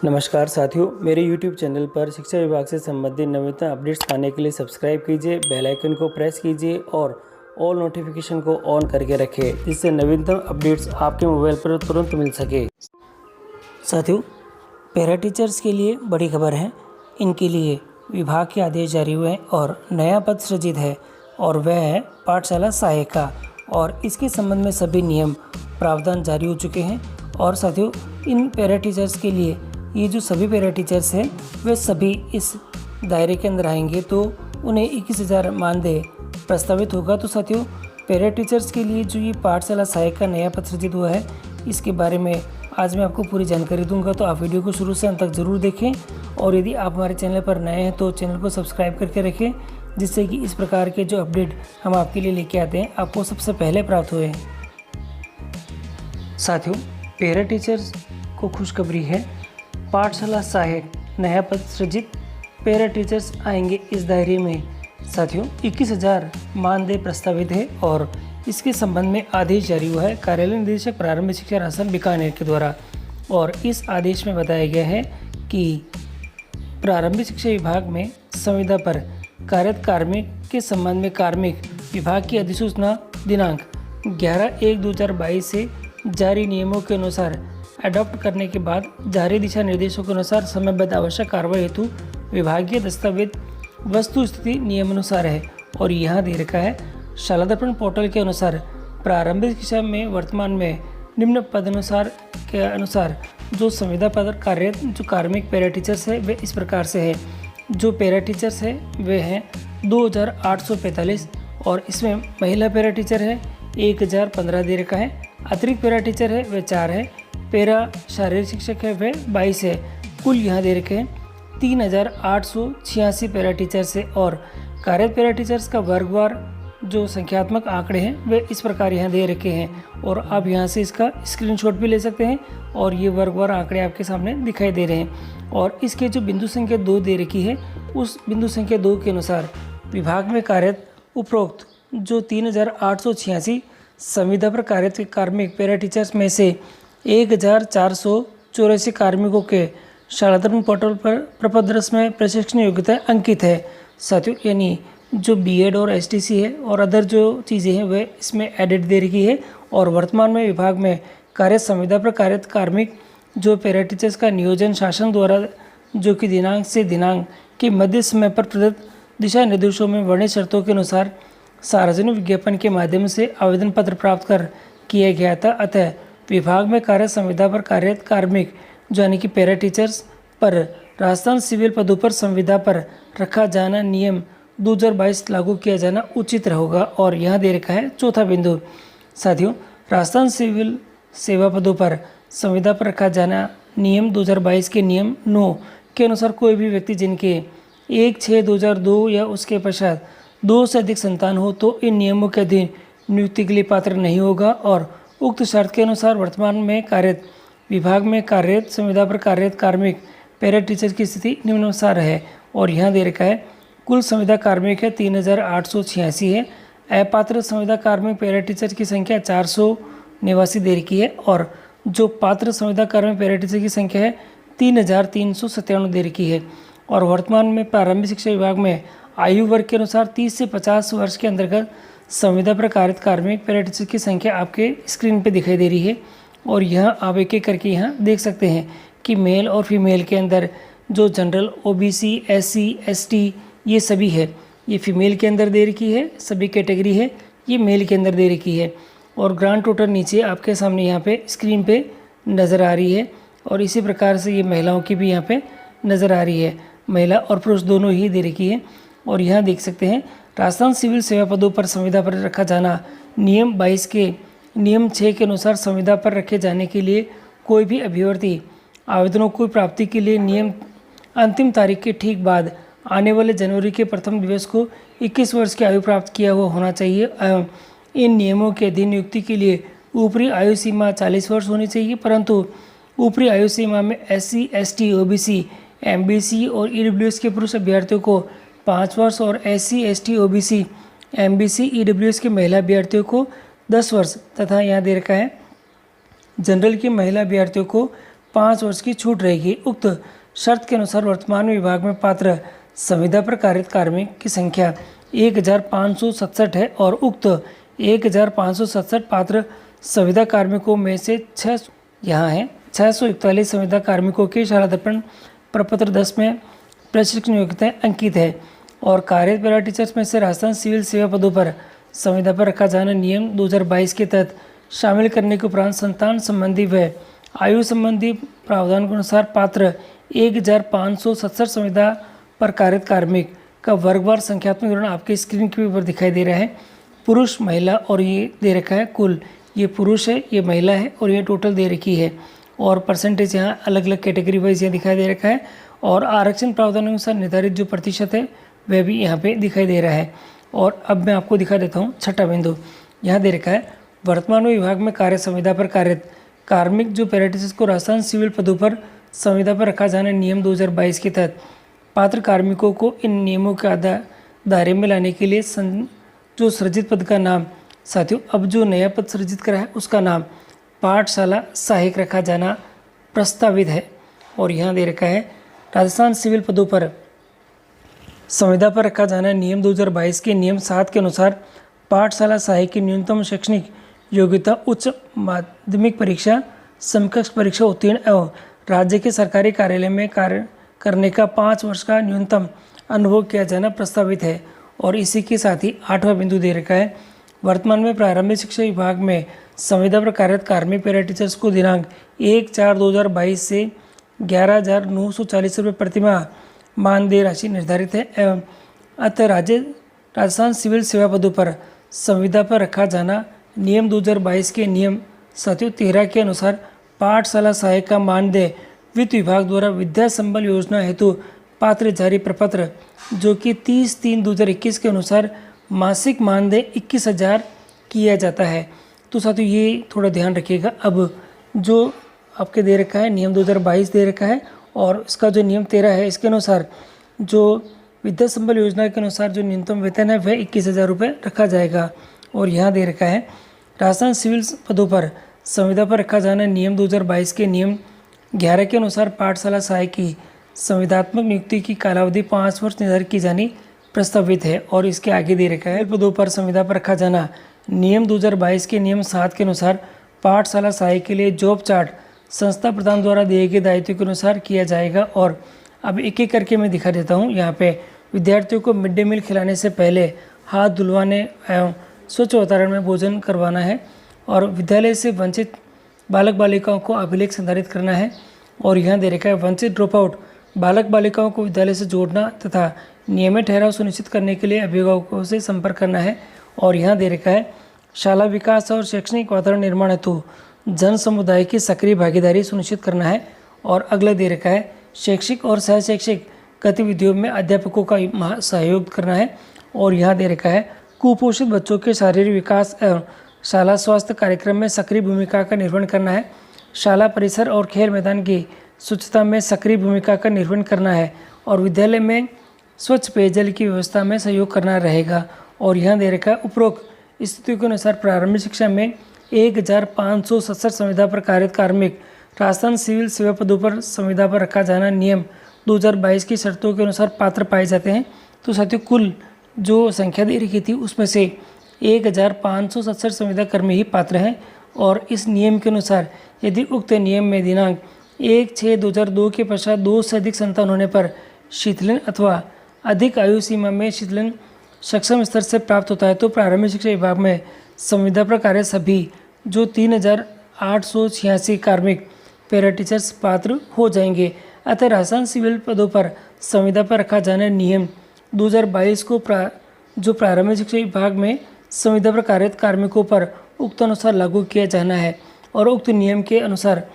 नमस्कार साथियों, मेरे YouTube चैनल पर शिक्षा विभाग से संबंधित नवीनतम अपडेट्स पाने के लिए सब्सक्राइब कीजिए, बेल आइकन को प्रेस कीजिए और ऑल नोटिफिकेशन को ऑन करके रखें, जिससे नवीनतम अपडेट्स आपके मोबाइल पर तुरंत मिल सके। साथियों, पैरा टीचर्स के लिए बड़ी खबर है। इनके लिए विभाग के आदेश जारी हुए हैं और नया पद सृजित है और वह है पाठशाला सहायिका, और इसके संबंध में सभी नियम प्रावधान जारी हो चुके हैं। और साथियों, इन पैरा टीचर्स के लिए ये जो सभी पैरा टीचर्स हैं वे सभी इस दायरे के अंदर आएंगे, तो उन्हें 21,000 मानदेय प्रस्तावित होगा। तो साथियों, पैरा टीचर्स के लिए जो ये पाठशाला सहायक का नया पद सृजित हुआ है, इसके बारे में आज मैं आपको पूरी जानकारी दूंगा। तो आप वीडियो को शुरू से अंत तक ज़रूर देखें, और यदि आप हमारे चैनल पर नए हैं तो चैनल को सब्सक्राइब करके रखें, जिससे कि इस प्रकार के जो अपडेट हम आपके लिए लेके आते हैं आपको सबसे पहले प्राप्त हुए। साथियों, पैरा टीचर्स को खुशखबरी है, पाठशाला सहायक नया पद सृजित, पैरा टीचर्स आएंगे इस दायरे में। साथियों, 21,000 मानदेय प्रस्तावित है और इसके संबंध में आदेश जारी हुआ है कार्यालय निदेशक प्रारंभिक शिक्षा राजस्थान बीकानेर के द्वारा। और इस आदेश में बताया गया है कि प्रारंभिक शिक्षा विभाग में संविदा पर कार्यरत कार्मिक के संबंध में कार्मिक विभाग की अधिसूचना दिनांक 11/1/2022 से जारी नियमों के अनुसार अडॉप्ट करने के बाद जारी दिशा निर्देशों के अनुसार समयबद्ध आवश्यक कार्रवाई हेतु विभागीय दस्तावेज वस्तु स्थिति नियमानुसार है। और यहाँ दे रखा है, शाला दर्पण पोर्टल के अनुसार प्रारंभिक शिक्षा में वर्तमान में निम्न पदानुसार के अनुसार जो संविदा पद कार्यरत जो कार्मिक पैरा टीचर्स है वे इस प्रकार से है। जो पैरा टीचर्स है वे हैं 2,845, और इसमें महिला पैरा टीचर है 1,015 दे रखा है। अतिरिक्त पैरा टीचर है वे 4 है। पैरा शारीरिक शिक्षक है वे 22 है। कुल यहाँ दे रखे हैं 3,886 पैरा टीचर्स है। और कार्यरत पैरा टीचर्स का वर्गवार जो संख्यात्मक आंकड़े हैं वे इस प्रकार यहाँ दे रखे हैं, और आप यहाँ से इसका स्क्रीनशॉट भी ले सकते हैं। और ये वर्गवार आंकड़े आपके सामने दिखाई दे रहे हैं। और इसके जो बिंदु संख्या 2 दे रखी है, उस बिंदु संख्या 2 के अनुसार विभाग में कार्यरत उपरोक्त जो 3,886 संविदा पर कार्यरत कार्मिक पैरा टीचर्स में से 1,484 कार्मिकों के शाला दर्पण पोर्टल पर प्रपत्र में प्रशिक्षण योग्यता अंकित है। साथियों, यानी जो बीएड और एसटीसी है और अदर जो चीज़ें हैं वे इसमें एडिट दे रखी है। और वर्तमान में विभाग में कार्यरत संविदा पर कार्यरत कार्मिक जो पैरा टीचर्स का नियोजन शासन द्वारा जो कि दिनांक से दिनांक के मध्य समय पर प्रदत्त दिशा निर्देशों में वर्णित शर्तों के अनुसार सार्वजनिक विज्ञापन के माध्यम से आवेदन पत्र प्राप्त कर किया गया था। अतः विभाग में कार्यरत संविदा पर कार्यरत कार्मिक जो यानी कि पैरा टीचर्स पर राजस्थान सिविल पदों पर संविदा पर रखा जाना नियम 2022 लागू किया जाना उचित होगा। और यहाँ दे रखा है चौथा बिंदु। साथियों, राजस्थान सिविल सेवा पदों पर संविदा पर रखा जाना नियम 2022 के नियम 9 के अनुसार कोई भी व्यक्ति जिनके 1/6/2002 या उसके पश्चात 2 से अधिक संतान हो तो इन नियमों के अधीन नियुक्ति के लिए पात्र नहीं होगा। और उक्त शर्त के अनुसार वर्तमान में कार्यरत विभाग में कार्यरत संविदा पर कार्यरत कार्मिक पैरा टीचर की स्थिति निम्नानुसार है। और यहाँ दे रखा है कुल संविदा कार्मिक है 3,886 है। अपात्र संविदा कार्मिक पैरा टीचर की संख्या 489 दे रखी है। और जो पात्र संविदा कार्मिक पैरा टीचर की संख्या है 3,397 दे रखी है। और वर्तमान में प्रारंभिक शिक्षा विभाग में आयु वर्ग के अनुसार 30 से 50 वर्ष के अंतर्गत संविदा पर कार्यरत कार्मिक पैरा टीचर की संख्या आपके स्क्रीन पे दिखाई दे रही है। और यहाँ आप एक एक करके यहाँ देख सकते हैं कि मेल और फीमेल के अंदर जो जनरल, ओबीसी, एससी, एसटी ये सभी है, ये फीमेल के अंदर दे रखी है, सभी कैटेगरी है, ये मेल के अंदर दे रखी है। और ग्रांड टोटल नीचे आपके सामने यहाँ पे स्क्रीन पे नज़र आ रही है। और इसी प्रकार से ये महिलाओं की भी यहाँ पे नज़र आ रही है, महिला और पुरुष दोनों ही दे रखी है। और यहाँ देख सकते हैं राजस्थान सिविल सेवा पदों पर संविदा पर रखा जाना नियम 22 के नियम 6 के अनुसार संविदा पर रखे जाने के लिए कोई भी अभ्यर्थी आवेदनों की प्राप्ति के लिए नियम अंतिम तारीख के ठीक बाद आने वाले जनवरी के प्रथम दिवस को 21 वर्ष की आयु प्राप्त किया हुआ होना चाहिए। इन नियमों के अधीन नियुक्ति के लिए ऊपरी आयु सीमा 40 वर्ष होनी चाहिए, परंतु ऊपरी आयु सीमा में एससी, एसटी, ओबीसी, एमबीसी और ईडब्ल्यूएस के पुरुष अभ्यर्थियों को 5 वर्ष और SC, ST, OBC, MBC, EWS के महिला अभ्यर्थियों को 10 वर्ष तथा यहाँ दे रखा है जनरल की महिला अभ्यर्थियों को 5 वर्ष की छूट रहेगी। उक्त शर्त के अनुसार वर्तमान में विभाग में पात्र संविदा पर कार्यरत कार्मिक की संख्या 1567 है और उक्त 1567 पात्र संविदा कार्मिकों में से 641 संविदा कार्मिकों की शाला दर्पण प्रपत्र 10 में प्रशिक्षण योग्यताएं अंकित है और कार्यरत पैरा टीचर्स में से राजस्थान सिविल सेवा पदों पर संविदा पर रखा जाना नियम 2022 के तहत शामिल करने के उपरांत संतान संबंधी व आयु संबंधी प्रावधान के अनुसार पात्र 1567 संविदा पर कार्यरत कार्मिक का वर्गवार संख्यात्मक विवरण आपके स्क्रीन के ऊपर दिखाई दे रहा है। पुरुष महिला और ये दे रखा है कुल, ये पुरुष है, ये महिला है और ये टोटल दे रखी है और परसेंटेज यहाँ अलग अलग कैटेगरी वाइज यहाँ दिखाई दे रखा है और आरक्षण प्रावधान अनुसार निर्धारित जो प्रतिशत है वह भी यहाँ पे दिखाई दे रहा है। और अब मैं आपको दिखा देता हूँ छठा बिंदु, यहाँ दे रखा है वर्तमान में विभाग में कार्य संविदा पर कार्यरत कार्मिक जो पैराटिसिस को राजस्थान सिविल पदों पर संविदा पर रखा जाना नियम 2022 के तहत पात्र कार्मिकों को इन नियमों के दायरे में लाने के लिए जो सृजित पद का नाम साथियों अब जो नया पद सृजित करा है उसका नाम पाठशाला सहायक रखा जाना प्रस्तावित है। और यहाँ दे रखा है राजस्थान सिविल पदों पर संविदा पर रखा जाना नियम 2022 के नियम 7 के अनुसार पाठशाला सहायक की न्यूनतम शैक्षणिक योग्यता उच्च माध्यमिक परीक्षा समकक्ष परीक्षा उत्तीर्ण एवं राज्य के सरकारी कार्यालय में कार्य करने का 5 वर्ष का न्यूनतम अनुभव किया जाना प्रस्तावित है। और इसी के साथ ही 8वां बिंदु दे रखा है वर्तमान में प्रारंभिक शिक्षा विभाग में संविदा पर कार्यरत कार्मिक पैरा टीचर्स को दिनांक 1/4/2022 से 11,940 रुपये प्रतिमाह मानदेय राशि निर्धारित है एवं अतः राजस्थान सिविल सेवा पदों पर संविदा पर रखा जाना नियम 2022 के नियम 13 के अनुसार पाठशाला सहायक का मानदेय वित्त विभाग द्वारा विद्या संबल योजना हेतु पात्र जारी प्रपत्र जो कि 30/3/2021 के अनुसार मासिक मानदेय 21,000 किया जाता है। तो साथियों ये थोड़ा ध्यान रखिएगा। अब जो आपके दे रखा है नियम 2022 दे रखा है और इसका जो नियम 13 है इसके अनुसार जो विद्या संबल योजना के अनुसार जो न्यूनतम वेतन है वह 21,000 रुपये रखा जाएगा। और यहाँ दे रखा है राजस्थान सिविल पदों पर संविदा पर रखा जाना नियम 2022 के नियम 11 के अनुसार पाठशाला सहायक की संविदात्मक नियुक्ति की कालावधि 5 वर्ष निर्धारित की जानी प्रस्तावित है। और इसके आगे दे रखा है पदों पर संविदा पर रखा जाना नियम 2022 के नियम 7 के अनुसार पाठशाला सहायक के लिए जॉब चार्ट संस्था प्रधान द्वारा दिए गए दायित्व के अनुसार किया जाएगा। और अब एक एक करके मैं दिखा देता हूँ। यहाँ पे विद्यार्थियों को मिड डे मील खिलाने से पहले हाथ धुलवाने एवं स्वच्छ वातावरण में भोजन करवाना है और विद्यालय से वंचित बालक बालिकाओं को अभिलेख संधारित करना है। और यहाँ दे रखा है वंचित ड्रॉप आउट बालक बालिकाओं को विद्यालय से जोड़ना तथा नियमित ठहराव सुनिश्चित करने के लिए अभिभावकों से संपर्क करना है। और यहाँ दे रखा है शाला विकास और शैक्षणिक वातावरण निर्माण हेतु जन समुदाय की सक्रिय भागीदारी सुनिश्चित करना है। और अगला दे रखा है शैक्षिक और सह शैक्षिक गतिविधियों में अध्यापकों का सहयोग करना है। और यहाँ दे रखा है कुपोषित बच्चों के शारीरिक विकास एवं शाला स्वास्थ्य कार्यक्रम में सक्रिय भूमिका का निर्वहन करना है। शाला परिसर और खेल मैदान की स्वच्छता में सक्रिय भूमिका का निर्वहन करना है और विद्यालय में स्वच्छ पेयजल की व्यवस्था में सहयोग करना रहेगा। और यहाँ दे रखा है उपरोक्त स्थितियों के अनुसार प्रारंभिक शिक्षा में 1567 संविदा पर कार्यरत कार्मिक राजस्थान सिविल सेवा पदों पर संविदा पर रखा जाना नियम 2022 की शर्तों के अनुसार पात्र पाए जाते हैं। तो साथियों कुल जो संख्या दे रखी थी उसमें से 1567 संविदा कर्मी ही पात्र हैं। और इस नियम के अनुसार यदि उक्त नियम में दिनांक 1/6/2002 के पश्चात 2 से अधिक संतान होने पर शीतलन अथवा अधिक आयु सीमा में शीतलन सक्षम स्तर से प्राप्त होता है तो प्रारंभिक शिक्षा विभाग में संविदा पर कार्य सभी जो 3,886 कार्मिक पैरा टीचर्स पात्र हो जाएंगे। अतः राजस्थान सिविल पदों पर संविदा पर रखा जाना नियम 2022 को जो प्रारंभिक शिक्षा विभाग में संविदा पर कार्यरत कार्मिकों पर उक्त अनुसार लागू किया जाना है। और उक्त नियम के अनुसार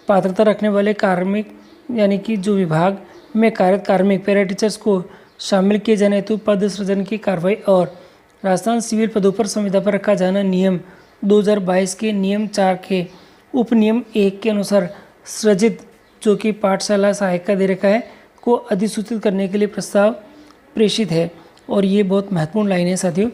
पात्रता रखने वाले कार्मिक यानी कि जो विभाग में कार्यरत कार्मिक पैरा टीचर्स को शामिल किए जाने हेतु पद सृजन की कार्रवाई और राजस्थान सिविल पदों पर संविदा पर रखा जाना नियम 2022 के नियम 4 के उपनियम 1 के अनुसार सृजित जो कि पाठशाला सहायक का दे रखा है को अधिसूचित करने के लिए प्रस्ताव प्रेषित है। और ये बहुत महत्वपूर्ण लाइन है साथियों।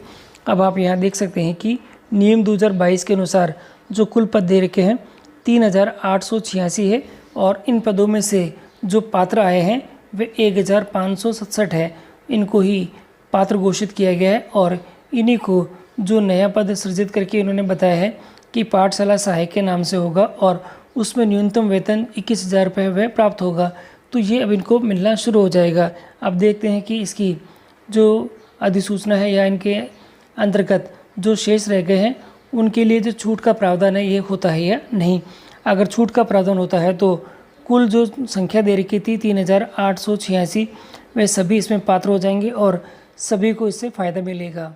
अब आप यहाँ देख सकते हैं कि नियम 2022 के अनुसार जो कुल पद दे रखे हैं 3,886 है और इन पदों में से जो पात्र आए हैं वे 1567 है। इनको ही पात्र घोषित किया गया है और इन्हीं को जो नया पद सृजित करके इन्होंने बताया है कि पाठशाला सहायक के नाम से होगा और उसमें न्यूनतम वेतन 21,000 रुपये वह प्राप्त होगा। तो ये अब इनको मिलना शुरू हो जाएगा। अब देखते हैं कि इसकी जो अधिसूचना है या इनके अंतर्गत जो शेष रह गए हैं उनके लिए जो छूट का प्रावधान है ये होता है या नहीं। अगर छूट का प्रावधान होता है तो कुल जो संख्या दे रखी थी 3,886 वे सभी इसमें पात्र हो जाएंगे और सभी को इससे फ़ायदा मिलेगा।